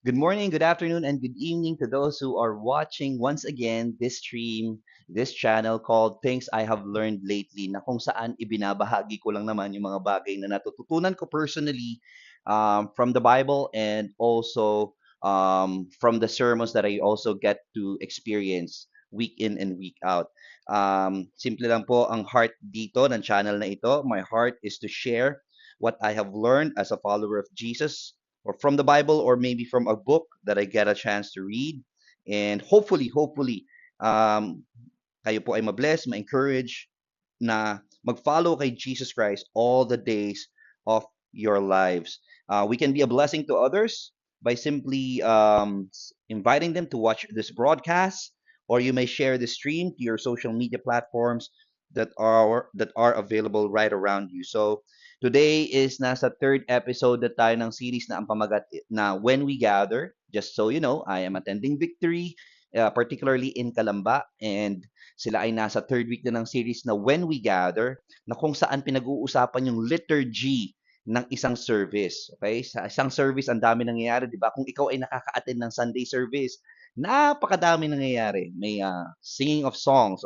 Good morning, good afternoon, and good evening to those who are watching once again this stream, this channel called Things I Have Learned Lately, na kung saan ibinabahagi ko lang naman yung mga bagay na natututunan ko personally from the Bible and also from the sermons that I also get to experience week in and week out. Simple lang po ang heart dito ng channel na ito. My heart is to share what I have learned as a follower of Jesus or from the Bible or maybe from a book that I get a chance to read. And hopefully, um, kayo po ay mabless, ma-encourage na mag-follow kay Jesus Christ all the days of your lives. We can be a blessing to others by simply inviting them to watch this broadcast, or you may share the stream to your social media platforms that are available right around you. So today is nasa third episode na tayo ng series na ang pamagat na When We Gather. Just so you know, I am attending Victory, particularly in Kalamba, and sila ay nasa third week na ng series na When We Gather, na kung saan pinag-uusapan yung liturgy ng isang service. Okay? Sa isang service, ang dami nangyayari, di ba? Kung ikaw ay nakaka-attend ng Sunday service, napakadami nangyayari. May singing of songs,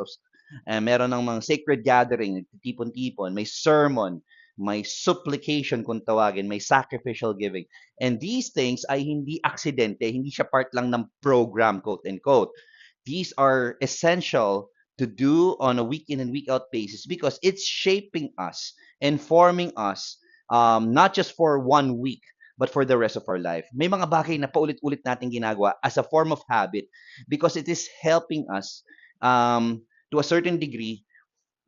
meron ng mga sacred gathering, tipon-tipon, may sermon, may supplication kung tawagin, may sacrificial giving. And these things ay hindi aksidente, hindi siya part lang ng program, quote and quote. These are essential to do on a week in and week out basis because it's shaping us and forming us, not just for 1 week but for the rest of our life. May mga bagay na paulit-ulit natin ginagawa as a form of habit because it is helping us, to a certain degree,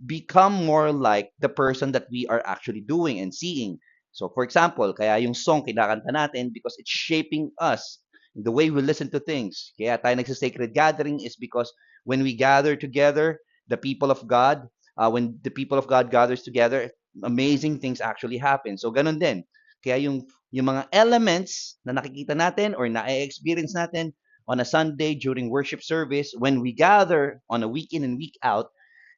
become more like the person that we are actually doing and seeing. So for example, kaya yung song kinakanta natin because it's shaping us, the way we listen to things. Kaya tayo nagsa-sacred gathering is because when we gather together, the people of God, when the people of God gathers together, amazing things actually happen. So ganun din. Kaya yung mga elements na nakikita natin or na-experience natin on a Sunday during worship service, when we gather on a week in and week out,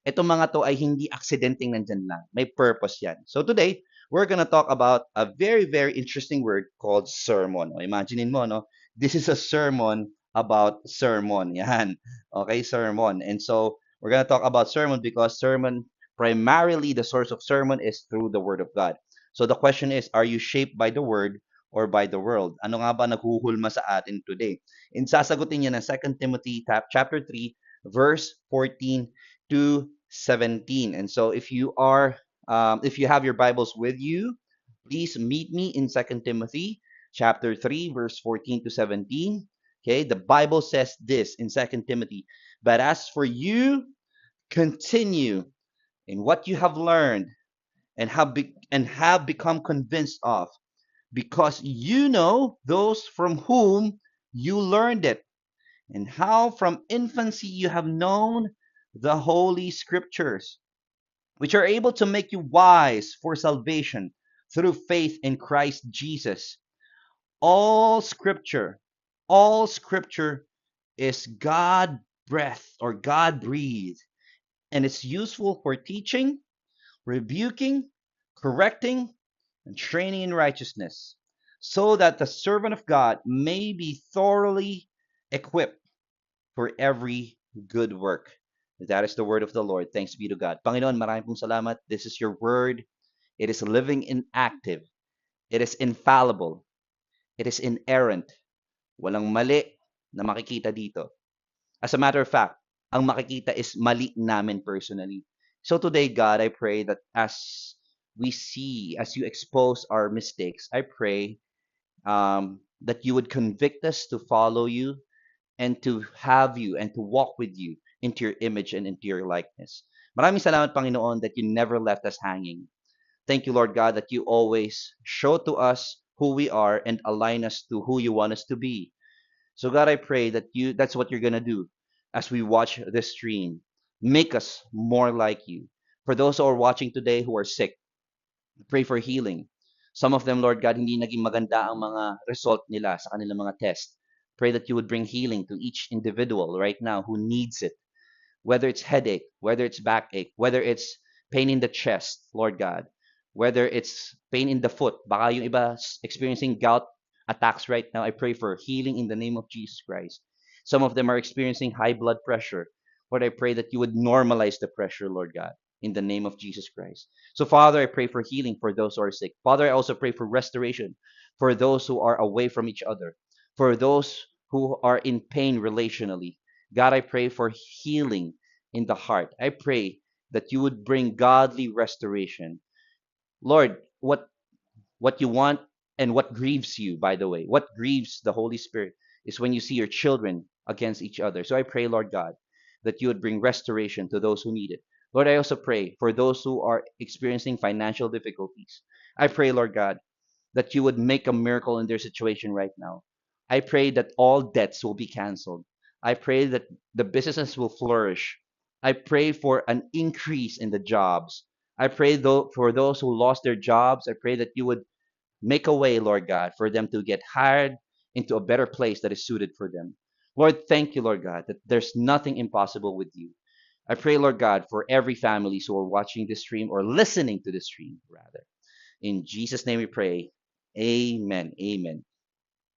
itong mga to ay hindi aksidenteng nandyan lang. May purpose yan. So today, we're gonna talk about a very, very interesting word called sermon. O, imaginein mo, no? This is a sermon about sermon. Yan. Okay, sermon. And so, we're gonna talk about sermon because sermon, primarily the source of sermon is through the Word of God. So the question is, are you shaped by the Word or by the world? Ano nga ba naghuhulma sa atin today? And sasagutin niya ng 2 Timothy chapter 3, verse 14 to 17. And so if you have your Bibles with you, please meet me in Second Timothy chapter 3, verse 14 to 17. Okay, the Bible says this in Second Timothy, but as for you, continue in what you have learned and have become convinced of, because you know those from whom you learned it, and how from infancy you have known the holy scriptures, which are able to make you wise for salvation through faith in Christ Jesus. All scripture, all scripture is God breath or God breathed, and it's useful for teaching, rebuking, correcting, and training in righteousness, so that the servant of God may be thoroughly equipped for every good work. That is the word of the Lord. Thanks be to God. Panginoon, maraming pong salamat. This is your word. It is living and active. It is infallible. It is inerrant. Walang mali na makikita dito. As a matter of fact, ang makikita is mali namin personally. So today, God, I pray that as we see, as you expose our mistakes, I pray that you would convict us to follow you and to have you and to walk with you into your image and into your likeness. Maraming salamat, Panginoon, that you never left us hanging. Thank you, Lord God, that you always show to us who we are and align us to who you want us to be. So God, I pray that that's what you're going to do as we watch this stream. Make us more like you. For those who are watching today who are sick, pray for healing. Some of them, Lord God, hindi naging maganda ang mga result nila sa kanilang mga test. Pray that you would bring healing to each individual right now who needs it, whether it's headache, whether it's backache, whether it's pain in the chest, Lord God, whether it's pain in the foot. Baka yung iba experiencing gout attacks right now. I pray for healing in the name of Jesus Christ. Some of them are experiencing high blood pressure. Lord, I pray that you would normalize the pressure, Lord God, in the name of Jesus Christ. So, Father, I pray for healing for those who are sick. Father, I also pray for restoration for those who are away from each other, for those who are in pain relationally. God, I pray for healing in the heart. I pray that you would bring godly restoration. Lord, what you want and what grieves you, by the way, what grieves the Holy Spirit is when you see your children against each other. So I pray, Lord God, that you would bring restoration to those who need it. Lord, I also pray for those who are experiencing financial difficulties. I pray, Lord God, that you would make a miracle in their situation right now. I pray that all debts will be canceled. I pray that the businesses will flourish. I pray for an increase in the jobs. I pray though for those who lost their jobs. I pray that you would make a way, Lord God, for them to get hired into a better place that is suited for them. Lord, thank you, Lord God, that there's nothing impossible with you. I pray, Lord God, for every family who are watching this stream or listening to this stream, rather. In Jesus' name we pray. Amen. Amen.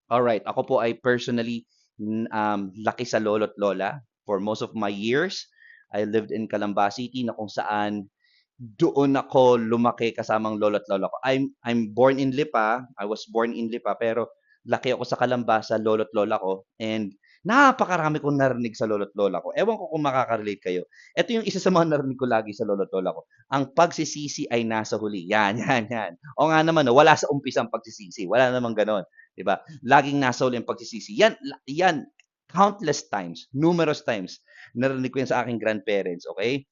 All right. Ako po ay personally laki sa lolo't lola. For most of my years, I lived in Calamba City na kung saan doon ako lumaki kasamang lolo't lola ko. I'm born in Lipa. I was born in Lipa pero laki ako sa Calamba sa lolo't lola ko and napakarami kong narinig sa lolo't lola ko. Ewan ko kung makaka-relate kayo. Ito yung isa sa mga narinig ko lagi sa lolo't lola ko. Ang pagsisisi ay nasa huli. Yan, yan, yan. O nga naman, no, wala sa umpisa ang pagsisisi. Wala namang ganon. 'Di ba? Laging nasa huli ang pagsisisi. Yan, countless times, numerous times, narinig ko yan sa aking grandparents, okay?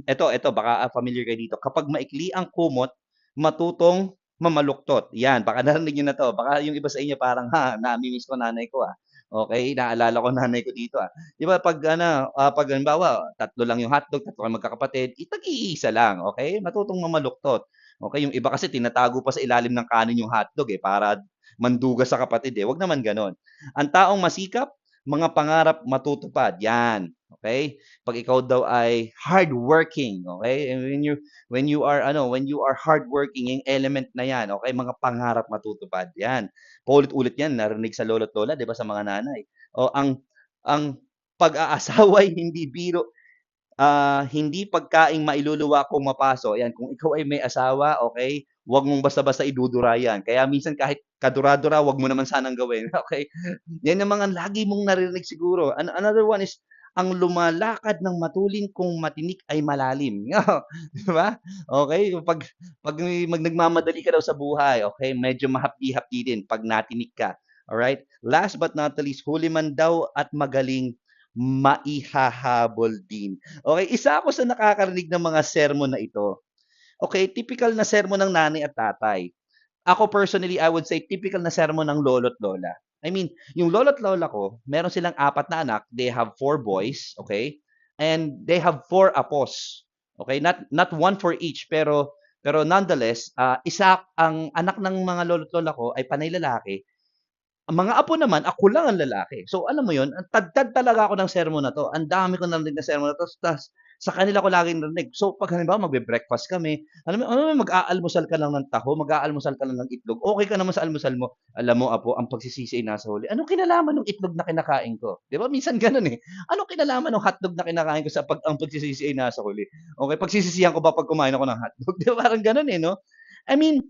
Eto, baka familiar kayo dito. Kapag maikli ang kumot, matutong mamaluktot. Yan, baka narinig niyo na to. Baka yung iba sa inyo parang, ha, nami-miss ko nanay ko, ah. Okay, naalala ko nanay ko dito, ah. 'Di ba pag ano, pag halimbawa, tatlo lang yung hotdog, tatlo kayong magkakapatid, itag-iisa lang, okay? Matutong mamaluktot. Okay, yung iba kasi tinatago pa sa ilalim ng kanin yung hotdog, eh, para manduga sa kapatid, eh. Wag naman gano'n. Ang taong masikap, mga pangarap matutupad. Yan. Okay? Pag ikaw daw ay hardworking, okay? And when you are hardworking, yung element na yan, okay? Mga pangarap matutupad. Yan. Paulit-ulit yan, narinig sa lolo't lola, 'di ba, sa mga nanay. O ang pag-aasawa ay hindi biro, hindi pagkaing mailuluwa kung mapaso. Ayan, kung ikaw ay may asawa, okay, wag mong basta-basta idudura yan. Kaya minsan kahit kadura-dura, wag mo naman sanang gawin. Okay? Yan yung mga lagi mong naririnig siguro. Another one is, ang lumalakad ng matulin kung matinik ay malalim. Di ba? Okay? Nagmamadali ka daw sa buhay, okay, medyo mahapdi-hapdi din pag natinik ka. Alright? Last but not the least, huli man daw at magaling, maihahabol din. Okay, isa ako sa nakakarinig ng mga sermon na ito. Okay, typical na sermon ng nanay at tatay. Ako personally, I would say typical na sermon ng lolo't lola. I mean, yung lolo't lola ko, meron silang apat na anak. They have four boys, okay? And they have four apos. Okay? Not one for each, pero nonetheless, isa ang anak ng mga lolo't lola ko ay panay lalaki. Ang mga apo naman, ako lang ang lalaki. So alam mo 'yun, ang tagtad talaga ako ng sermon na 'to. Ang dami ko narinig na sermon na 'to, ta's sa kanila ko laging narinig. So 'pag halimbawa magbe-breakfast kami, alam mo mag-aalmusal ka lang ng taho, mag-aalmusal ka lang ng itlog, okey ka naman sa almusal mo. Alam mo apo, ang pagsisisi ay nasa huli. Anong kinalaman ng itlog na kinakain ko? 'Di ba minsan gano'n, eh. Anong kinalaman ng hotdog na kinakain ko sa ang pagsisisi ay nasa huli? Okey, pagsisisihan ko ba 'pag kumain ako ng hotdog? 'Di ba parang gano'n, eh, 'no? I mean,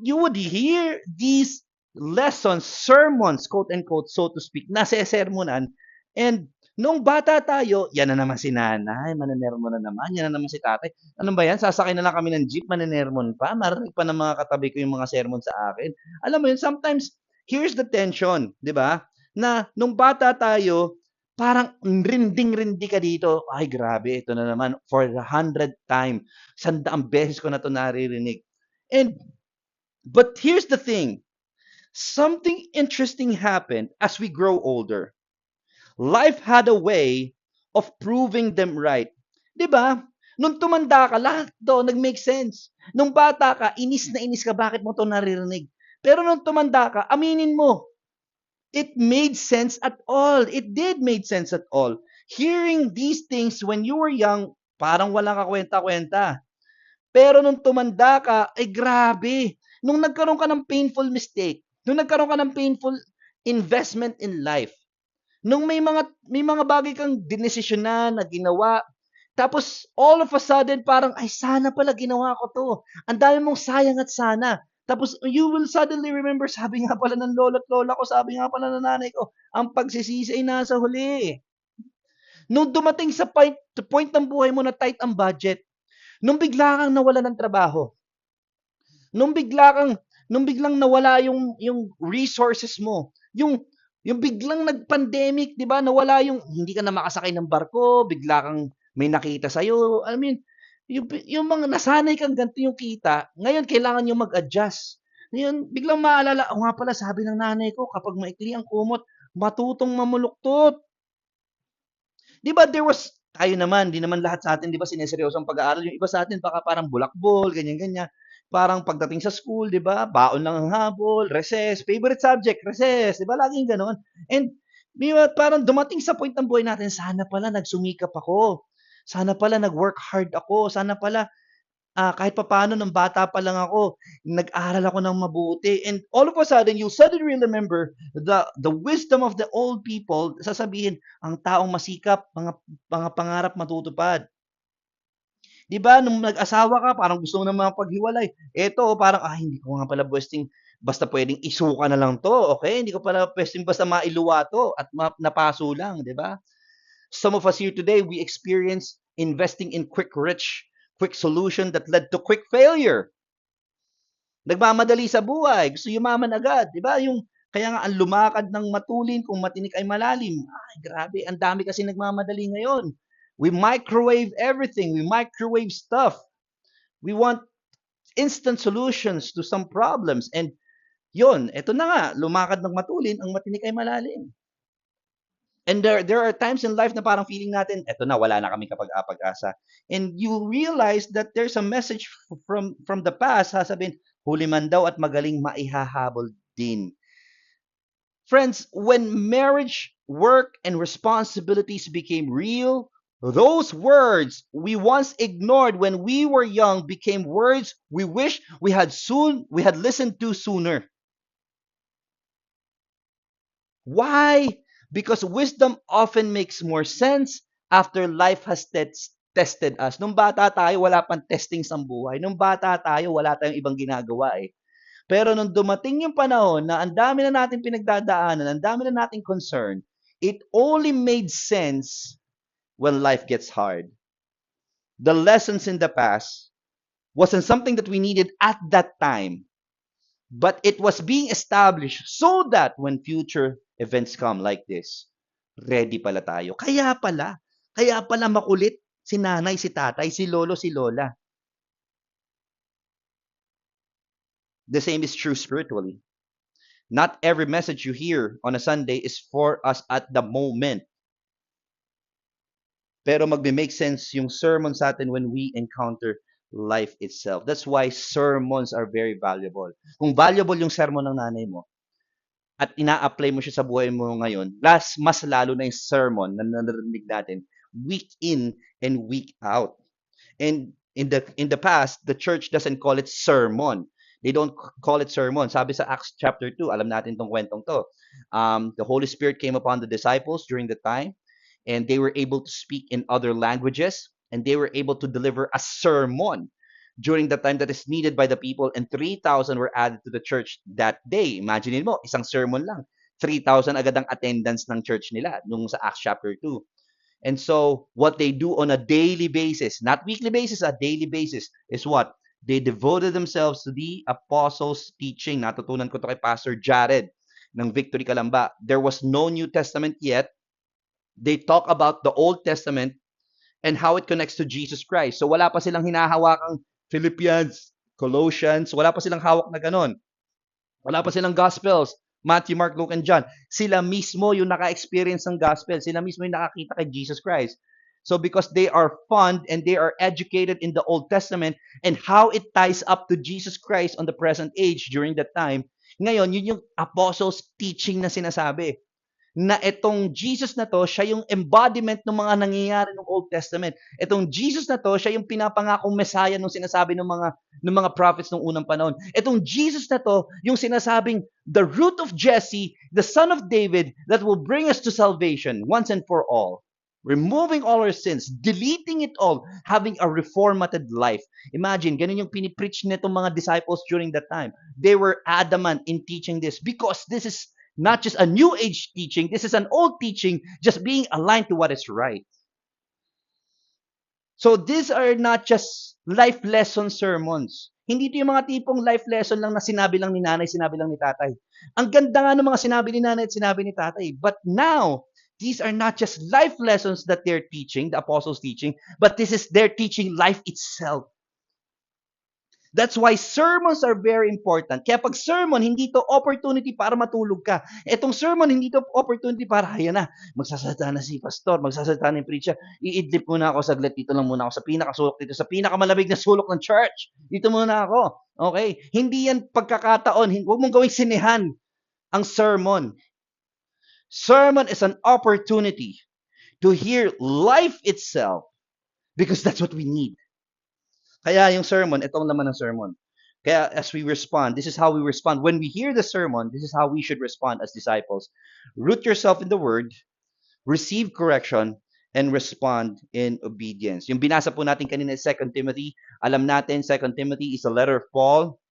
you would hear these lessons, sermons, quote unquote, so to speak, nasesermonan. And nung bata tayo, yan na naman si nanay, manenermon na naman, yan na naman si tatay. Ano ba yan? Sasakay na lang kami ng jeep, manenermon pa. Marinig pa ng mga katabi ko yung mga sermon sa akin. Alam mo yun, sometimes, here's the tension, di ba? Na nung bata tayo, parang rinding-rindi ka dito. Ay, grabe, ito na naman, for the 100th time. Sandaang beses ko na to naririnig. But here's the thing, something interesting happened as we grow older. Life had a way of proving them right. 'Di ba? Nung tumanda ka, lahat do nag-make sense. Nung bata ka, inis na inis ka, bakit mo 'to naririnig? Pero nung tumanda ka, aminin mo, it made sense at all. It did made sense at all. Hearing these things when you were young, parang walang kakwenta-kwenta. Pero nung tumanda ka, ay grabe. Nung nagkaroon ka ng painful mistake, Nung nagkaroon ka ng painful investment in life, nung may mga bagay kang dinesisyonan na ginawa, tapos all of a sudden parang, ay sana pala ginawa ko 'to. Ang dami mong sayang at sana. Tapos you will suddenly remember, sabi nga pala ng lolo't lola ko, sabi nga pala ng nanay ko, ang pagsisisi ay nasa huli. Nung dumating sa point ng buhay mo na tight ang budget, nung bigla kang nawalan ng trabaho, nung bigla kang nung biglang nawala yung resources mo, yung biglang nag-pandemic, 'di ba? Nawala hindi ka na makasakay ng barko, bigla kang may nakita sa iyo. I mean, yung mga nasanay kang ganito yung kita, ngayon kailangan yung mag-adjust. Ngayon, biglang maalala, o nga pala sabi ng nanay ko, kapag maikli ang kumot, matutong mamuluktot. 'Di ba tayo naman, di naman lahat sa atin, di ba, sineseryoso ang pag-aaral. Yung iba sa atin, baka parang bulakbol, ganyan-ganyan. Parang pagdating sa school, di ba, baon lang ang habol, recess, favorite subject, recess, di ba, laging ganon. And, di ba, parang dumating sa point ng buhay natin, sana pala nagsumikap ako. Sana pala nag-work hard ako. Sana pala kahit papaano nung bata pa lang ako, nag-aral ako ng mabuti. And all of a sudden, you suddenly remember the wisdom of the old people. Sasabihin, ang taong masikap, mga pangarap matutupad. 'Di ba, nung nag-asawa ka, parang gusto mo na mapaghiwalay. Eto, parang, hindi ko nga pala pwedeng basta pwedeng isuka na lang 'to, okay? Hindi ko pala pwedeng basta mailuwa 'to at napaso lang, 'di ba? Some of us here today, we experience investing in quick solution that led to quick failure. Nagmamadali sa buhay, gusto yumaman agad, 'di ba? Kaya nga ang lumakad ng matulin kung matinik ay malalim. Ay, grabe, ang dami kasi nagmamadali ngayon. We microwave everything, we microwave stuff. We want instant solutions to some problems. And yon, eto na nga, lumakad ng matulin, ang matinik ay malalim. And there are times in life na parang feeling natin, eto na, wala na kaming kapag-apag-asa. And you realize that there's a message from the past, sasabihin, huli man daw at magaling maihahabol din. Friends, when marriage, work, and responsibilities became real, those words we once ignored when we were young became words we wish we had listened to sooner. Why? Because wisdom often makes more sense after life has tested us. Nung bata tayo, wala pang testing sa buhay. Nung bata tayo, wala tayong ibang ginagawa eh. Pero nung dumating yung panahon na ang dami na natin pinagdadaanan, ang dami na nating concern, it only made sense when life gets hard. The lessons in the past wasn't something that we needed at that time, but it was being established so that when future events come like this, ready pala tayo. Kaya pala makulit si nanay, si tatay, si lolo, si lola. The same is true spiritually. Not every message you hear on a Sunday is for us at the moment. Pero magbe-make sense yung sermon sa atin when we encounter life itself. That's why sermons are very valuable. Kung valuable yung sermon ng nanay mo at ina-apply mo siya sa buhay mo ngayon, mas lalo na yung sermon na narinig natin week in and week out. And in the past, the church doesn't call it sermon. They don't call it sermon. Sabi sa Acts chapter 2, alam natin tong kwentong to. The Holy Spirit came upon the disciples during the time, and they were able to speak in other languages, and they were able to deliver a sermon during the time that is needed by the people, and 3,000 were added to the church that day. Imagine mo, isang sermon lang. 3,000 agad ang attendance ng church nila nung sa Acts chapter 2. And so what they do on a daily basis, not weekly basis, a daily basis, is what? They devoted themselves to the apostles' teaching. Natutunan ko to kay Pastor Jared ng Victory Kalamba. There was no New Testament yet. They talk about the Old Testament and how it connects to Jesus Christ. So wala pa silang hinahawakang Philippians, Colossians, wala pa silang hawak na ganon. Wala pa silang Gospels, Matthew, Mark, Luke, and John. Sila mismo yung naka-experience ng Gospel. Sila mismo yung nakakita kay Jesus Christ. So because they are fond and they are educated in the Old Testament and how it ties up to Jesus Christ on the present age during that time, ngayon, yun yung apostles' teaching na sinasabi. na itong Jesus na 'to, siya yung embodiment ng mga nangyayari nung Old Testament. Itong Jesus na 'to, siya yung pinapangakong Messiah nung sinasabi ng mga prophets nung unang panahon. Itong Jesus na 'to, yung sinasabing the root of Jesse, the son of David, that will bring us to salvation once and for all. Removing all our sins, deleting it all, having a reformated life. Imagine, ganun yung pinipreach nitong mga disciples during that time. They were adamant in teaching this because this is not just a new age teaching, this is an old teaching, just being aligned to what is right. So these are not just life lesson sermons. Hindi ito yung mga tipong life lesson lang na sinabi lang ni nanay, sinabi lang ni tatay. Ang ganda nga ng mga sinabi ni nanay at sinabi ni tatay. But now, these are not just life lessons that they're teaching, the apostles teaching, but this is their teaching life itself. That's why sermons are very important. Kaya pag sermon, hindi to opportunity para matulog ka. Etong sermon, hindi to opportunity para, ayan na, magsasalita na si pastor, magsasalita na yung preacher, iidlip muna ako saglit, dito lang muna ako sa pinakasulok dito, sa pinakamalamig na sulok ng church. Dito muna ako. Okay? Hindi yan pagkakataon. Huwag mong gawing sinehan ang sermon. Sermon is an opportunity to hear life itself because that's what we need. Kaya yung sermon, ito ang laman ng sermon. Kaya as we respond, this is how we respond. When we hear the sermon, this is how we should respond as disciples. Root yourself in the word, receive correction, and respond in obedience. Yung binasa po natin kanina is 2 Timothy. Alam natin, 2 Timothy is a letter of Paul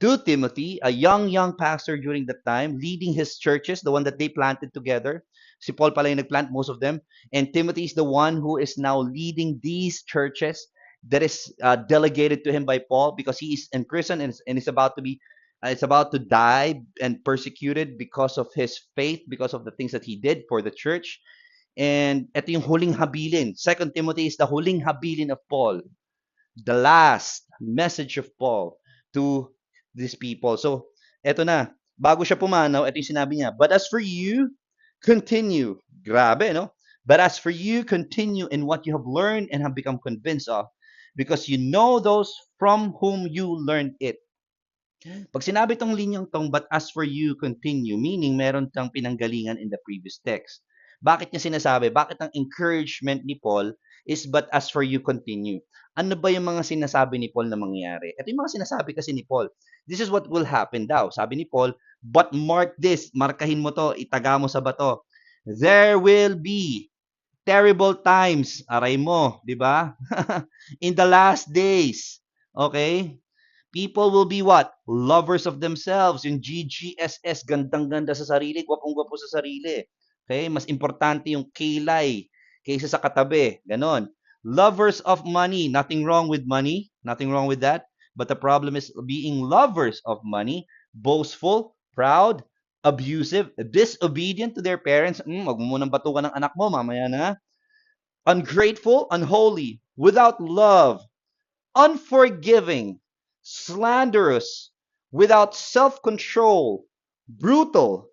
to Timothy, a young pastor during that time, leading his churches, the one that they planted together. Si Paul pala yung nagplant, most of them. And Timothy is the one who is now leading these churches that is delegated to him by Paul because he is in prison and is about to die and persecuted because of his faith, because of the things that he did for the church. And ito yung huling habilin. 2 Timothy is the huling habilin of Paul. The last message of Paul to these people. So, eto na. Bago siya pumanaw, ito yung sinabi niya. But as for you, continue. Grabe, no? But as for you, continue in what you have learned and have become convinced of, because you know those from whom you learned it. Pag sinabi tong linyang tong, but as for you, continue, meaning meron tang pinanggalingan in the previous text. Bakit niya sinasabi? Bakit ang encouragement ni Paul is, but as for you, continue? Ano ba yung mga sinasabi ni Paul na mangyayari? Ito yung mga sinasabi kasi ni Paul. This is what will happen daw. Sabi ni Paul, but mark this, markahin mo to, itaga mo sa bato. There will be terrible times, aray mo, di ba? In the last days, okay? People will be what? Lovers of themselves. Yung GGSS, gandang-ganda sa sarili, gwapong-gwapo sa sarili. Okay? Mas importante yung kilay kaysa sa katabi. Ganon. Lovers of money. Nothing wrong with money. Nothing wrong with that. But the problem is being lovers of money, boastful, proud, abusive, disobedient to their parents. Wag mo munang batukan ng anak mo, mamaya na. Ungrateful, unholy, without love, unforgiving, slanderous, without self-control, brutal,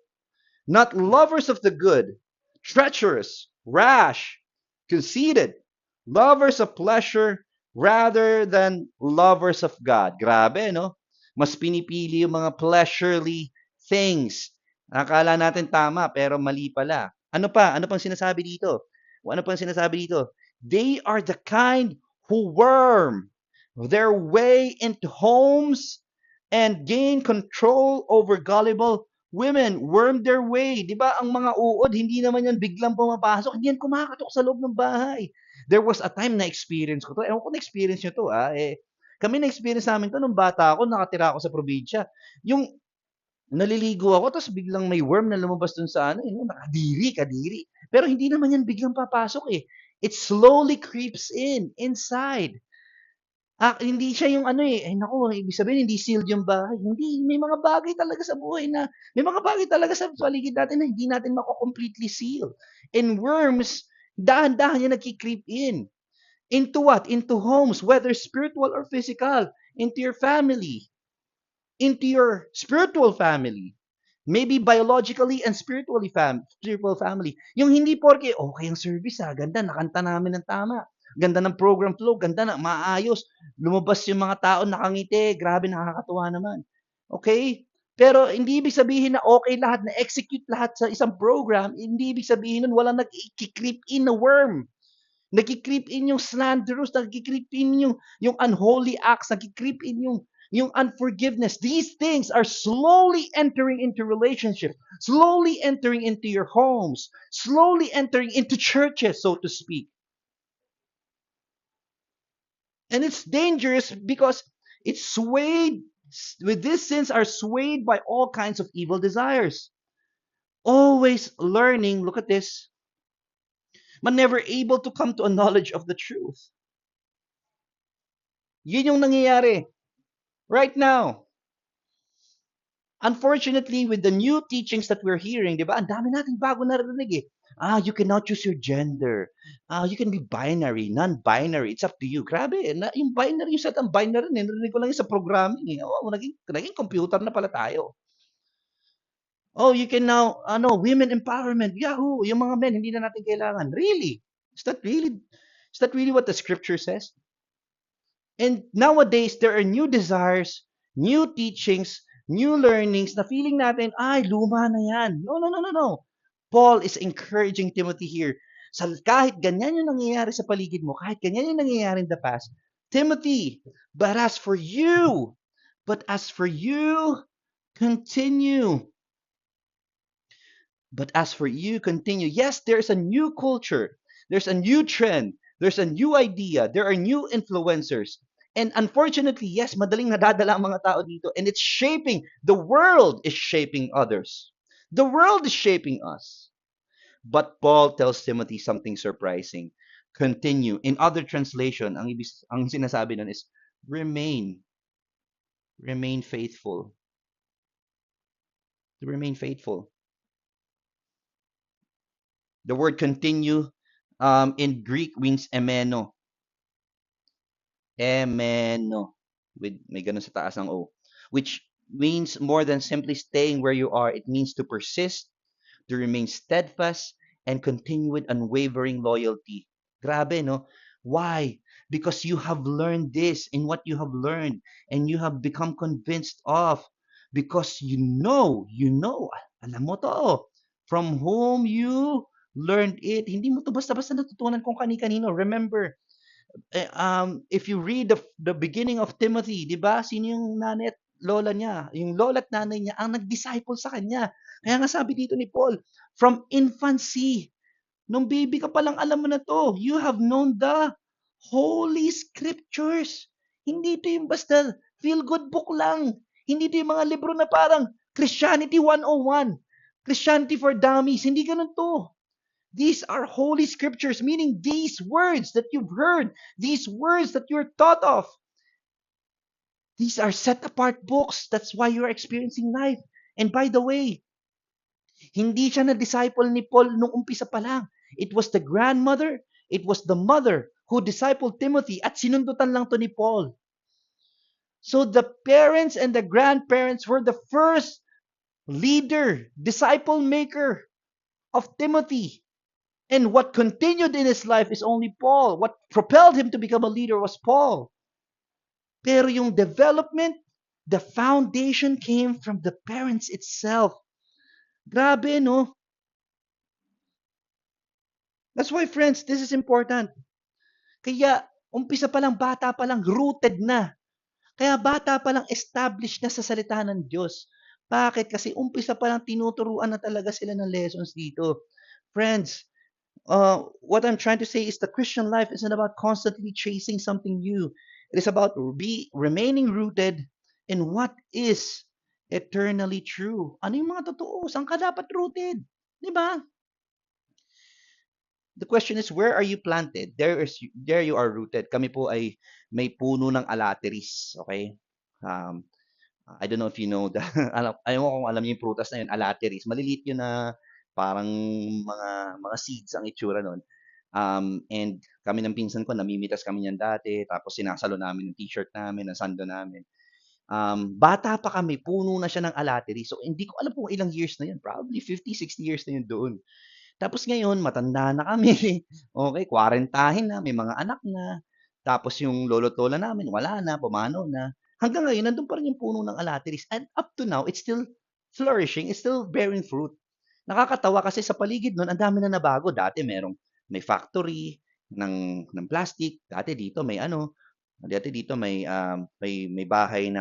not lovers of the good, treacherous, rash, conceited, lovers of pleasure rather than lovers of God. Grabe, no? Mas pinipili yung mga pleasurely things. Akala natin tama, pero mali pala. Ano pa? Ano pang sinasabi dito? Ano pang sinasabi dito? They are the kind who worm their way into homes and gain control over gullible women. Worm their way. Di ba? Ang mga uod, hindi naman yan biglang pumapasok. Hindi yan kumakatok sa loob ng bahay. There was a time na experience ko to. Ewan ko na-experience nyo to. Kami na-experience namin to nung bata ako, nakatira ako sa probinsya. Yung naliligo ako, tapos biglang may worm na lumabas dun sa kadiri. Pero hindi naman yan biglang papasok eh. It slowly creeps inside. Hindi siya yung ay naku, ibig sabihin hindi sealed yung bahay. Hindi, may mga bagay talaga sa buhay may mga bagay talaga sa paligid natin na hindi natin mako-completely seal. And worms, dahan-dahan yan nagki-creep in. Into what? Into homes, whether spiritual or physical. Into your family. Into your spiritual family. Maybe biologically and spiritual family. Yung hindi porke, okay ang service ganda, nakanta namin ng tama. Ganda ng program flow, ganda na, maayos. Lumabas yung mga tao nakangiti, grabe nakakatuwa naman. Okay? Pero hindi ibig sabihin na okay lahat, na execute lahat sa isang program. Hindi ibig sabihin nun walang nag-creep in na worm. Nagki-creep in yung slanderous, nagki-creep in yung unholy acts, nagki-creep in yung unforgiveness. These things are slowly entering into relationships, slowly entering into your homes, slowly entering into churches, so to speak. And it's dangerous because it's swayed with these sins are swayed by all kinds of evil desires. Always learning, look at this, but never able to come to a knowledge of the truth. Yun yung nangyayari right now. Unfortunately, with the new teachings that we're hearing, di ba, ang dami nating bago narinig eh. You cannot choose your gender. You can be binary, non-binary. It's up to you. Grabe, yung binary, yung set ang binary, narinig ko lang yun sa programming eh. Naging computer na pala tayo. Oh, you can now, women empowerment. Yahoo! Yung mga men, hindi na natin kailangan. Really? Is that really what the scripture says? And nowadays, there are new desires, new teachings, new learnings na feeling natin, ay, luma na yan. No, no, no, no, no. Paul is encouraging Timothy here. Kahit ganyan yung nangyayari sa paligid mo, kahit ganyan yung nangyayari in the past, Timothy, but as for you, continue. But as for you, continue. Yes, there's a new culture. There's a new trend. There's a new idea. There are new influencers. And unfortunately, yes, madaling nadadala ang mga tao dito. And it's shaping, the world is shaping others. The world is shaping us. But Paul tells Timothy something surprising. Continue. In other translation, ang sinasabi nun is remain. Remain faithful. To remain faithful. The word continue in Greek means emeno. Emeno. With may ganun sa taas ng O. Which means more than simply staying where you are. It means to persist, to remain steadfast, and continue with unwavering loyalty. Grabe, no? Why? Because you have learned this in what you have learned and you have become convinced of. Because alam mo to, from whom you learned it. Hindi mo to basta-basta natutunan kung kani-kanino. Remember, if you read the beginning of Timothy, di ba? Sino yung nanay at lola niya? Yung lola at nanay niya ang nag-disciple sa kanya. Kaya nga sabi dito ni Paul, from infancy, nung baby ka palang alam mo na to, you have known the Holy Scriptures. Hindi ito yung basta feel-good book lang. Hindi ito yung mga libro na parang Christianity 101, Christianity for Dummies. Hindi ganun to. These are holy scriptures, meaning these words that you've heard, these words that you're taught of. These are set apart books. That's why you're experiencing life. And by the way, hindi siya na disciple ni Paul nung umpisa pa lang. It was the grandmother, it was the mother who discipled Timothy at sinundutan lang to ni Paul. So the parents and the grandparents were the first leader, disciple maker of Timothy. And what continued in his life is only Paul. What propelled him to become a leader was Paul. Pero yung development, the foundation came from the parents itself. Grabe, no? That's why, friends, this is important. Kaya, umpisa pa lang, bata pa lang, rooted na. Kaya bata pa lang, established na sa salita ng Diyos. Bakit? Kasi umpisa pa lang, tinuturuan na talaga sila ng lessons dito. Friends, what I'm trying to say is the Christian life isn't about constantly chasing something new. It is about remaining rooted in what is eternally true. Ano yung mga totoo? Saan ka dapat rooted? Di ba? The question is, where are you planted? There you are rooted. Kami po ay may puno ng alateris. Okay? I don't know if you know the, ayaw mo kung alam niyo yung prutas na yun, alateris. Maliliit yun na parang mga seeds ang itsura nun. And kami ng pinsan ko, namimitas kami niyan dati, tapos sinasalo namin yung t-shirt namin, ang sando namin. Bata pa kami, puno na siya ng alateris. So, hindi ko alam kung ilang years na yun. Probably 50, 60 years na yun doon. Tapos ngayon, matanda na kami. Okay, kwarentahin na, may mga anak na. Tapos yung lolo't lola namin, wala na, pumanaw na. Hanggang ngayon, nandun pa rin yung puno ng alatiris. And up to now, it's still flourishing, it's still bearing fruit. Nakakatawa kasi sa paligid nun, ang dami na nabago. Dati may factory ng plastic. Dati dito may bahay na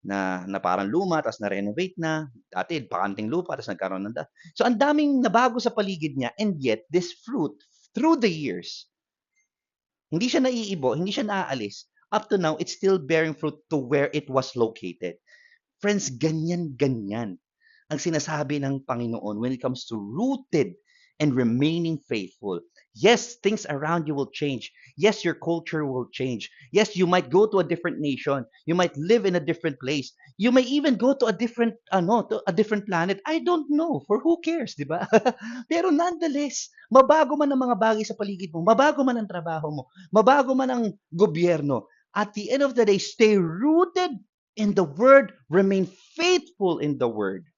na parang luma tapos na-renovate na. Dati bakanting lupa tapos nagkaroon So ang daming nabago sa paligid niya, and yet this fruit through the years, hindi siya naiibo, hindi siya naaalis. Up to now, it's still bearing fruit to where it was located. Friends, ganyan-ganyan ang sinasabi ng Panginoon when it comes to rooted and remaining faithful. Yes, things around you will change. Yes, your culture will change. Yes, you might go to a different nation. You might live in a different place. You may even go to a different planet. I don't know. For who cares, di ba? Pero nonetheless, mabago man ang mga bagay sa paligid mo, mabago man ang trabaho mo, mabago man ang gobyerno, at the end of the day, stay rooted in the word, remain faithful in the word.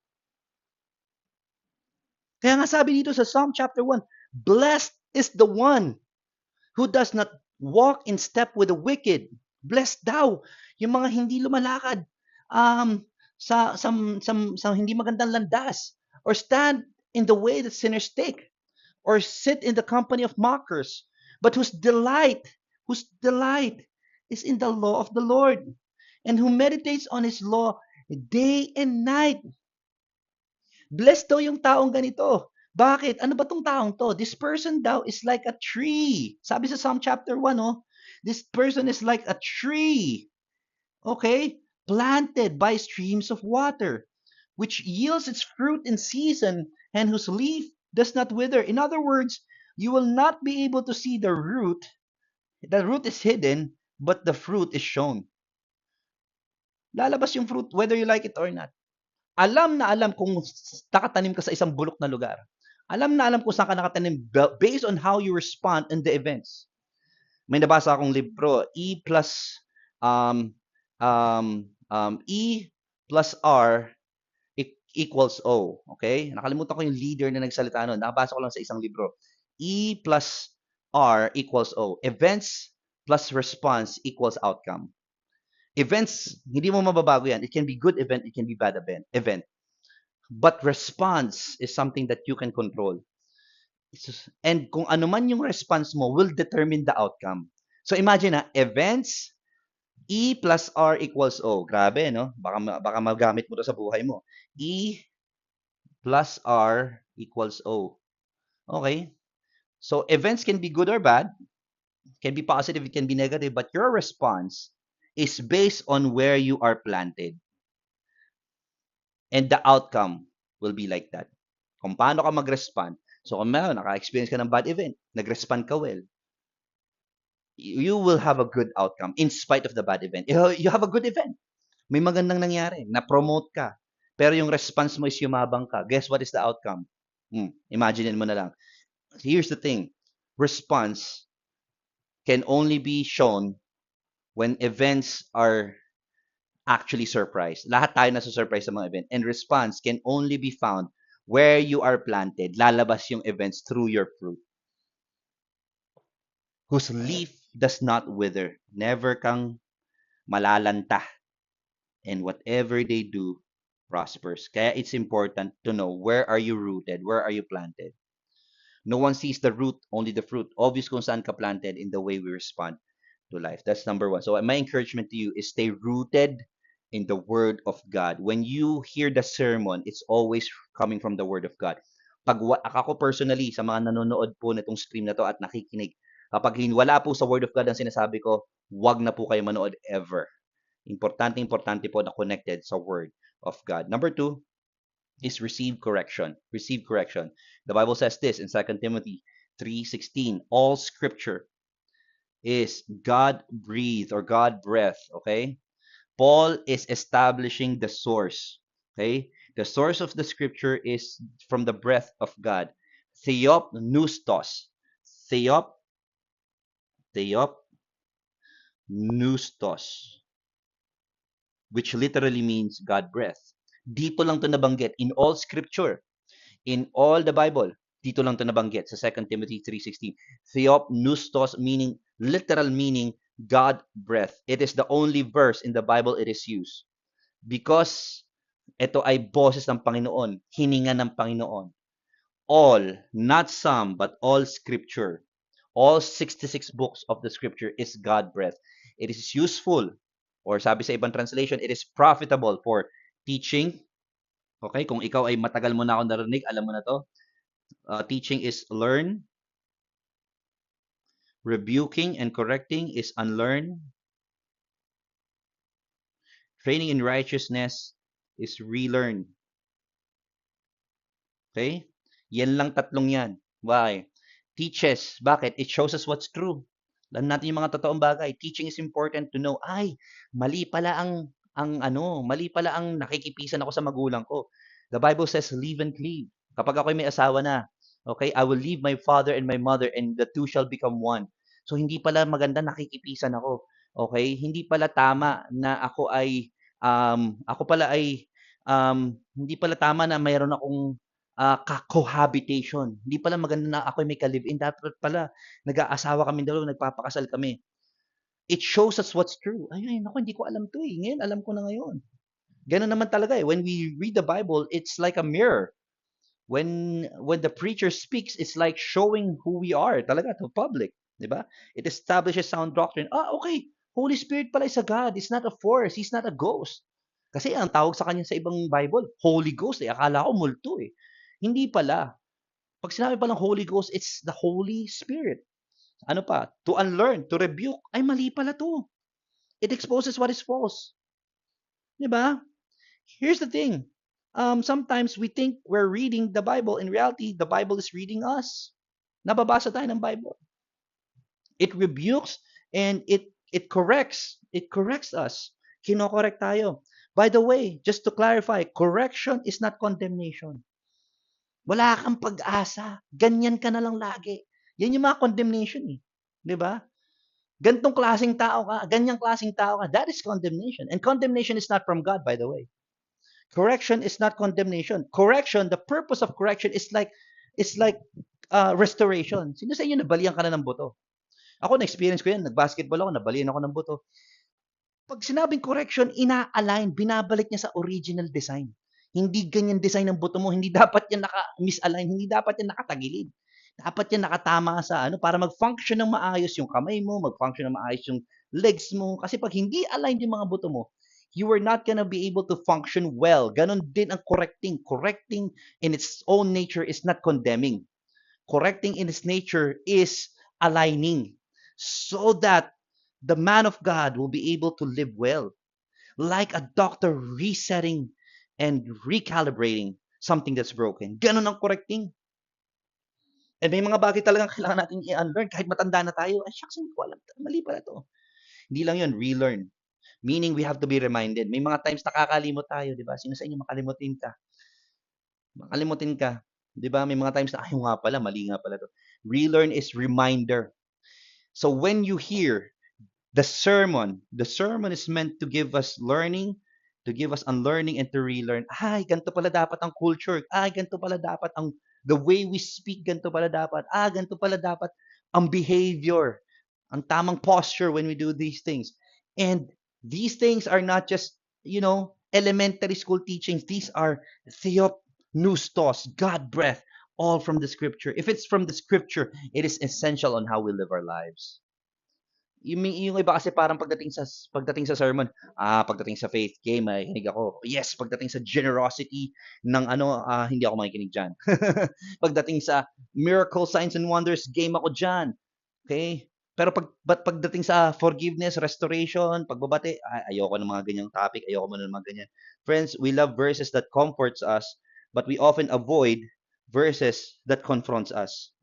Kaya nga sabi dito sa Psalm chapter 1, blessed is the one who does not walk in step with the wicked. Blessed daw yung mga hindi lumalakad sa hindi magandang landas, or stand in the way that sinners take, or sit in the company of mockers, but whose delight is in the law of the Lord, and who meditates on his law day and night. Blessed daw yung taong ganito. Bakit? Ano ba tong taong to? This person daw is like a tree. Sabi sa Psalm chapter 1, this person is like a tree. Okay? Planted by streams of water, which yields its fruit in season, and whose leaf does not wither. In other words, you will not be able to see the root. The root is hidden, but the fruit is shown. Lalabas yung fruit whether you like it or not. Alam na alam kung nakatanim ka sa isang bulok na lugar. Alam na alam kung saan ka nakatanim based on how you respond in the events. May nabasa akong libro, E plus R equals O. Okay? Nakalimutan ko yung leader na nagsalita noon. Nakabasa ko lang sa isang libro. E plus R equals O. Events plus response equals outcome. Events, hindi mo mababago yan. It can be good event, it can be bad event. But response is something that you can control. And kung ano man yung response mo will determine the outcome. So imagine events, E plus R equals O. Grabe, no? Baka magamit mo to sa buhay mo. E plus R equals O. Okay? So events can be good or bad, can be positive, it can be negative, but your response is based on where you are planted. And the outcome will be like that. Kung paano ka mag-respond. So kung naka-experience ka ng bad event, nag-respond ka well, you will have a good outcome in spite of the bad event. You have a good event. May magandang nangyari, na-promote ka. Pero yung response mo is yumabang ka. Guess what is the outcome? Imagine mo na lang. Here's the thing. Response can only be shown when events are actually surprised. Lahat tayo nasa-surprise sa mga event. And response can only be found where you are planted. Lalabas yung events through your fruit. Whose leaf does not wither. Never kang malalanta. And whatever they do prospers. Kaya it's important to know where are you rooted, where are you planted. No one sees the root, only the fruit. Obvious kung saan ka planted in the way we respond to life. That's number one. So my encouragement to you is stay rooted in the Word of God. When you hear the sermon, it's always coming from the Word of God. Ako personally, sa mga nanonood po nitong stream na to at nakikinig, kapag wala po sa Word of God ang sinasabi ko, wag na po kayo manood ever. Importante po na connected sa Word of God. Number two is receive correction. Receive correction. The Bible says this in 2 Timothy 3:16. All scripture is God-breathed or God-breathed, okay? Paul is establishing the source, okay? The source of the scripture is from the breath of God. Theopneustos. Theopneustos, which literally means God breath. Dito lang to nabanggit in all scripture, in all the Bible. Dito lang to nabanggit sa 2 Timothy 3:16. Theopneustos meaning, literal meaning, God breath. It is the only verse in the Bible it is used. Because ito ay boses ng Panginoon, hininga ng Panginoon. All, not some, but all scripture, all 66 books of the scripture is God breath. It is useful, or sabi sa ibang translation, it is profitable for teaching. Okay, kung ikaw ay matagal mo na ako narinig, alam mo na to. Teaching is learn. Rebuking and correcting is unlearn. Training in righteousness is relearn. Okay? Yan lang tatlong yan. Why? Teaches. Bakit? It shows us what's true. Alam natin yung mga totoong bagay. Teaching is important to know. Ay, mali pala mali pala ang nakikipisan ako sa magulang ko. The Bible says, leave and cleave. Kapag ako'y may asawa na, okay, I will leave my father and my mother and the two shall become one. So, hindi pala maganda nakikipisan ako. Okay? Hindi pala tama na hindi pala tama na mayroon akong cohabitation. Hindi pala maganda na ako may ka-live-in. Dapat pala, nag-aasawa kami dalawa, nagpapakasal kami. It shows us what's true. Ay, naku, hindi ko alam to eh. Ngayon, alam ko na ngayon. Ganun naman talaga eh. When we read the Bible, it's like a mirror. When the preacher speaks, it's like showing who we are talaga to public. Diba? It establishes sound doctrine. Okay. Holy Spirit pala is a God. It's not a force. He's not a ghost. Kasi ang tawag sa kanya sa ibang Bible, Holy Ghost eh. Akala ko multo eh. Hindi pala. Pag sinabi palang Holy Ghost, it's the Holy Spirit. Ano pa? To unlearn, to rebuke. Ay, mali pala to. It exposes what is false. Diba? Here's the thing. Sometimes we think we're reading the Bible. In reality, the Bible is reading us. Nababasa tayo ng Bible. It rebukes and it corrects. It corrects us. Kinokorek tayo. By the way, just to clarify, correction is not condemnation. Wala kang pag-asa. Ganyan ka na lang lagi. Yan yung mga condemnation eh. 'Di ba? Gantong klaseng tao ka, ganyang klaseng tao ka. That is condemnation. And condemnation is not from God, by the way. Correction is not condemnation. Correction, the purpose of correction is like restoration. Sino sa inyo nabalian ka na ng buto? Ako na-experience ko yan. Nag-basketball ako, nabalian ako ng buto. Pag sinabing correction, ina-align, binabalik niya sa original design. Hindi ganyan design ng buto mo, hindi dapat yan naka-misalign, hindi dapat yan nakatagilid. Dapat yan nakatama sa para mag-function ng maayos yung kamay mo, mag-function ng maayos yung legs mo. Kasi pag hindi aligned yung mga buto mo, you are not gonna be able to function well. Ganon din ang correcting. Correcting in its own nature is not condemning. Correcting in its nature is aligning so that the man of God will be able to live well, like a doctor resetting and recalibrating something that's broken. Ganon ang correcting. And may mga bagay talagang kailangan natin i-unlearn kahit matanda na tayo. Ay, shucks, hindi ko alam. Mali pala to. Hindi lang yun, relearn. Meaning we have to be reminded. May mga times nakakalimot tayo, di ba? Sino sa inyo makalimutin ka? Makalimutin ka. Di ba? May mga times na, ay, nga pala, mali nga pala to. Relearn is reminder. So when you hear the sermon is meant to give us learning, to give us unlearning, and to relearn. Ay, ganito pala dapat ang culture. Ay, ganito pala dapat ang the way we speak. Ganito pala dapat. Ganito pala dapat ang behavior. Ang tamang posture when we do these things. And these things are not just, elementary school teachings. These are theopneustos, God breath, all from the scripture. If it's from the scripture, it is essential on how we live our lives. Yung iba kasi parang pagdating sa sermon, pagdating sa faith, okay, makikinig ako. Yes, pagdating sa generosity ng hindi ako makikinig diyan. Pagdating sa miracle, signs and wonders, game ako diyan. Okay? Pero pagdating sa forgiveness, restoration, pagbabati, ayoko ng mga ganyang topic, ayoko muna ng mga ganyan. Friends, we love verses that comforts us, but we often avoid verses that confronts us.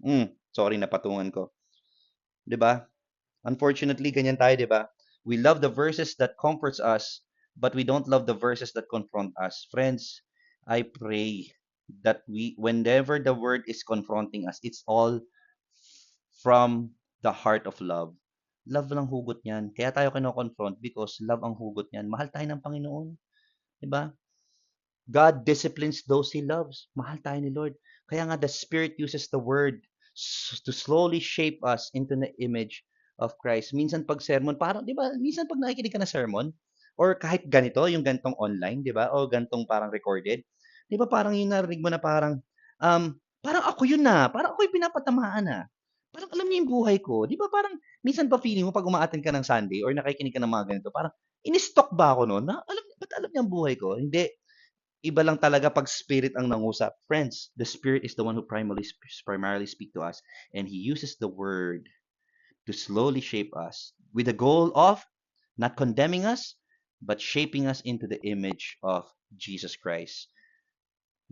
Sorry, napatungan ko. 'Di ba? Unfortunately, ganyan tayo, di ba? We love the verses that comforts us, but we don't love the verses that confront us. Friends, I pray that whenever the word is confronting us, it's all from the heart of love. Love lang hugot niyan. Kaya tayo kino-confront because love ang hugot niyan. Mahal tayo ng Panginoon. Di ba? God disciplines those He loves. Mahal tayo ni Lord. Kaya nga the Spirit uses the word to slowly shape us into the image of Christ. Minsan pag sermon, parang, di ba, minsan pag nakikinig ka ng sermon, or kahit ganito, yung gantong online, di ba, o gantong parang recorded, di ba parang yung narinig mo na parang ako yun na, parang ako yung pinapatamaan na. Parang alam niya yung buhay ko. Di ba parang, minsan pa feeling mo pag umaattend ka ng Sunday or nakikinig ka ng mga ganito, parang, in-stalk ba ako noon? Na, ba't alam niya ang buhay ko? Hindi. Iba lang talaga pag spirit ang nangusap. Friends, the spirit is the one who primarily speak to us, and he uses the word to slowly shape us with the goal of not condemning us, but shaping us into the image of Jesus Christ.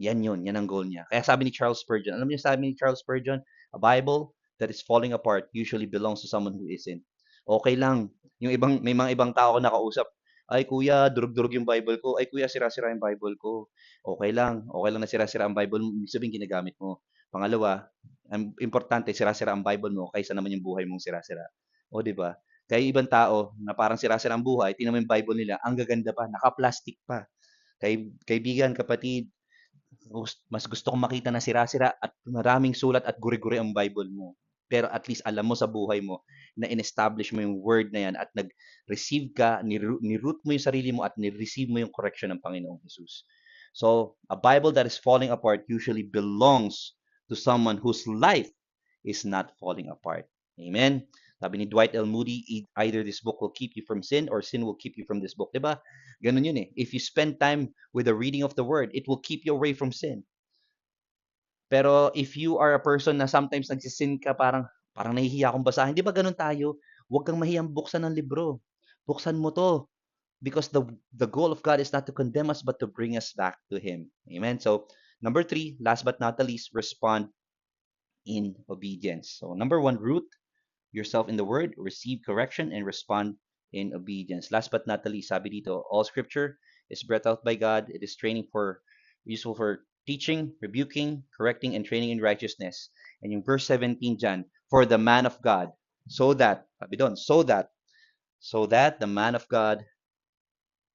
Yan yun. Yan ang goal niya. Kaya sabi ni Charles Spurgeon, alam niyo sabi ni Charles Spurgeon, a Bible that is falling apart usually belongs to someone who isn't. Okay lang. May mga ibang tao ko nakausap. Ay, kuya, durug-durug yung Bible ko. Ay, kuya, sira-sira yung Bible ko. Okay lang. Okay lang na sira-sira ang Bible mo. Ibig sabihin, ginagamit mo. Pangalawa, ang importante, sira-sira ang Bible mo kaysa naman yung buhay mong sira-sira. O, di ba? Kaya ibang tao na parang sira-sira ang buhay, tingnan mo yung Bible nila, ang gaganda pa, naka-plastic pa. Kaibigan, kapatid, mas gusto kong makita na sira-sira at maraming sulat at guri-guri ang Bible mo. Pero at least alam mo sa buhay mo na in-establish mo yung word na yan at nag-receive ka, ni-root mo yung sarili mo at ni-receive mo yung correction ng Panginoong Jesus. So, a Bible that is falling apart usually belongs to someone whose life is not falling apart. Amen? Sabi ni Dwight L. Moody, either this book will keep you from sin or sin will keep you from this book. Diba? Ganun yun eh. If you spend time with the reading of the word, it will keep you away from sin. Pero if you are a person na sometimes nagsisin ka, parang nahihiya akong basahin. Di ba ganun tayo? Huwag kang mahiyang buksan ng libro. Buksan mo to. Because the goal of God is not to condemn us, but to bring us back to Him. Amen? So, number 3, last but not the least, respond in obedience. So, number 1, root yourself in the word, receive correction, and respond in obedience. Last but not the least, sabi dito, all scripture is breathed out by God. It is useful for teaching, rebuking, correcting, and training in righteousness. And yung verse 17 dyan, for the man of God, so that, sabi doon, so that the man of God,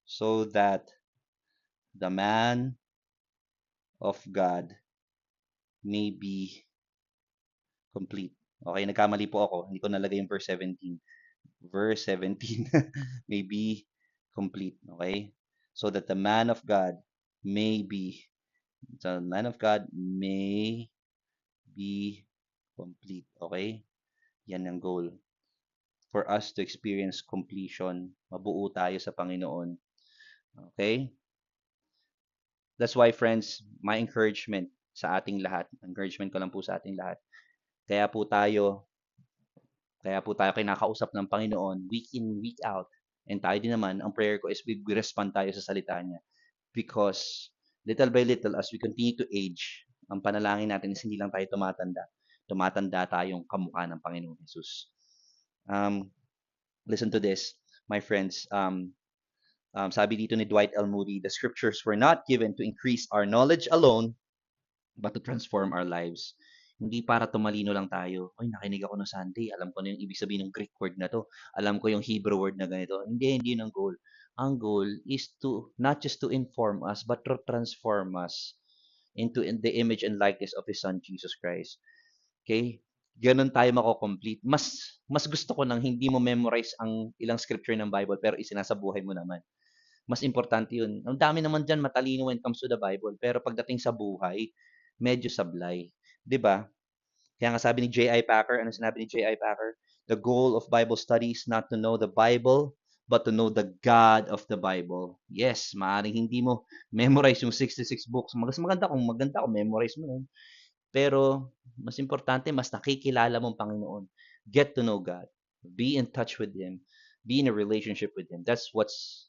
so that the man of God may be complete. Okay, nagkamali po ako. Hindi ko nalagay yung verse 17. Verse 17 may be complete. Okay? So that the man of God may be, the man of God may be complete. Okay? Yan ang goal. For us to experience completion, mabuo tayo sa Panginoon. Okay? That's why, friends, my encouragement sa ating lahat, encouragement ko lang po sa ating lahat, kaya po tayo Kaya po tayo kinakausap ng Panginoon week in, week out. And tayo din naman, ang prayer ko is we respond tayo sa salita niya. Because little by little, as we continue to age, ang panalangin natin is hindi lang tayo tumatanda. Tumatanda tayong kamukha ng Panginoon Jesus. Um, Listen to this, my friends. Sabi dito ni Dwight L. Moody, the scriptures were not given to increase our knowledge alone, but to transform our lives. Hindi para tumalino lang tayo. Ay, nakinig ako ng Sunday. Alam ko na yung ibig sabihin ng Greek word na to. Alam ko yung Hebrew word na ganito. Hindi yun ang goal. Ang goal is to, not just to inform us, but to transform us into the image and likeness of His Son, Jesus Christ. Okay? Ganun tayo mako-complete. Mas gusto ko nang hindi mo memorize ang ilang scripture ng Bible, pero isinasabuhay mo naman. Mas importante yun. Ang dami naman dyan matalino when it comes to the Bible. Pero pagdating sa buhay, medyo sablay. 'Di ba? Kaya nga sabi ni J.I. Packer, ano sinabi ni J.I. Packer? The goal of Bible study is not to know the Bible, but to know the God of the Bible. Yes, maaaring hindi mo memorize yung 66 books. Maganda kung memorize mo yun. Pero, mas importante, mas nakikilala mong Panginoon. Get to know God. Be in touch with Him. Be in a relationship with Him. That's what's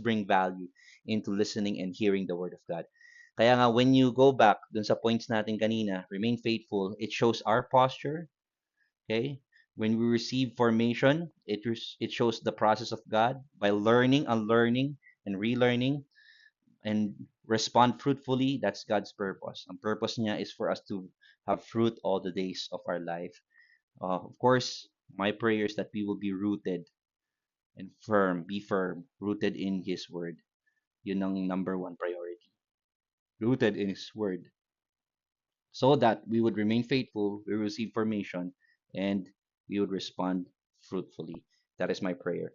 bring value into listening and hearing the word of God. Kaya nga when you go back dun sa points natin kanina, remain faithful, it shows our posture, okay? When we receive formation, it shows the process of God by learning, unlearning, and relearning and respond fruitfully. That's God's purpose. Ang purpose niya is for us to have fruit all the days of our life. Of course, my prayer is that we will be rooted and be firm, rooted in His Word. Yun ang number one priority. Rooted in His Word. So that we would remain faithful, we receive formation, and we would respond fruitfully. That is my prayer.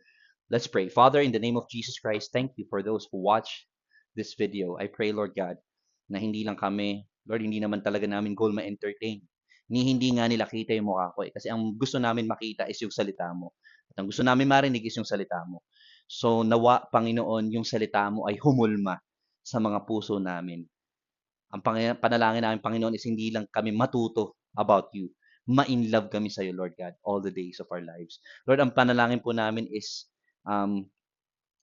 Let's pray. Father, in the name of Jesus Christ, thank you for those who watch this video. I pray, Lord God, na hindi lang kami, Lord, hindi naman talaga namin goal ma-entertain. Hindi nga nila kita yung mukha ko eh. Kasi ang gusto namin makita is yung salita mo. At ang gusto namin marinig is yung salita mo. So nawa, Panginoon, yung salita mo ay humulma sa mga puso namin. Ang panalangin namin, Panginoon, is hindi lang kami matuto about you. Ma-in love kami sa iyo, Lord God, all the days of our lives. Lord, ang panalangin po namin is um,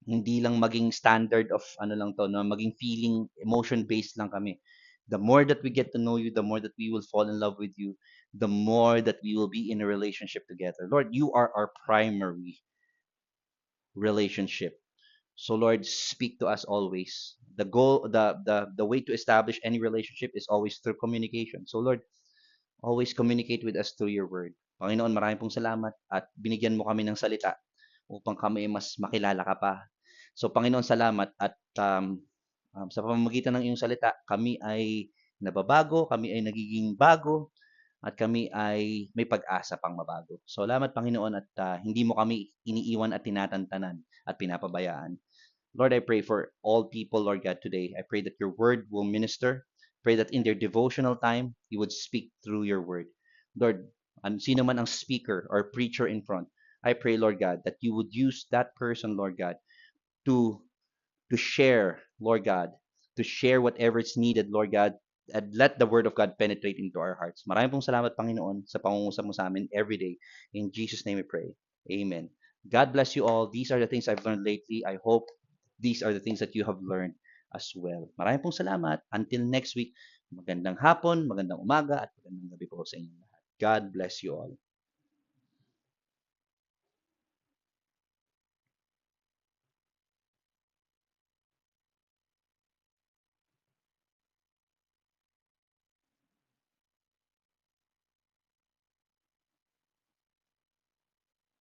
hindi lang maging standard of ano lang to, no? Maging feeling, emotion-based lang kami. The more that we get to know you, the more that we will fall in love with you, the more that we will be in a relationship together. Lord, you are our primary relationship. So Lord, speak to us always. The way to establish any relationship is always through communication. So Lord, always communicate with us through your word. Panginoon, maraming pong salamat at binigyan mo kami ng salita upang kami mas makilala ka pa. So Panginoon, salamat at sa pamamagitan ng iyong salita, kami ay nababago, kami ay nagiging bago, at kami ay may pag-asa pang mabago. So salamat Panginoon at hindi mo kami iniiwan at tinatantanan at pinapabayaan. Lord, I pray for all people, Lord God, today. I pray that your word will minister. Pray that in their devotional time, you would speak through your word. Lord, sino man ang speaker or preacher in front, I pray, Lord God, that you would use that person, Lord God, to to share, Lord God, to share whatever is needed, Lord God, and let the word of God penetrate into our hearts. Maraming pong salamat, Panginoon, sa pangungusap mo sa amin every day. In Jesus' name we pray. Amen. God bless you all. These are the things I've learned lately. I hope these are the things that you have learned as well. Maraming pong salamat. Until next week, magandang hapon, magandang umaga, at magandang gabi po sa inyo lahat. God bless you all.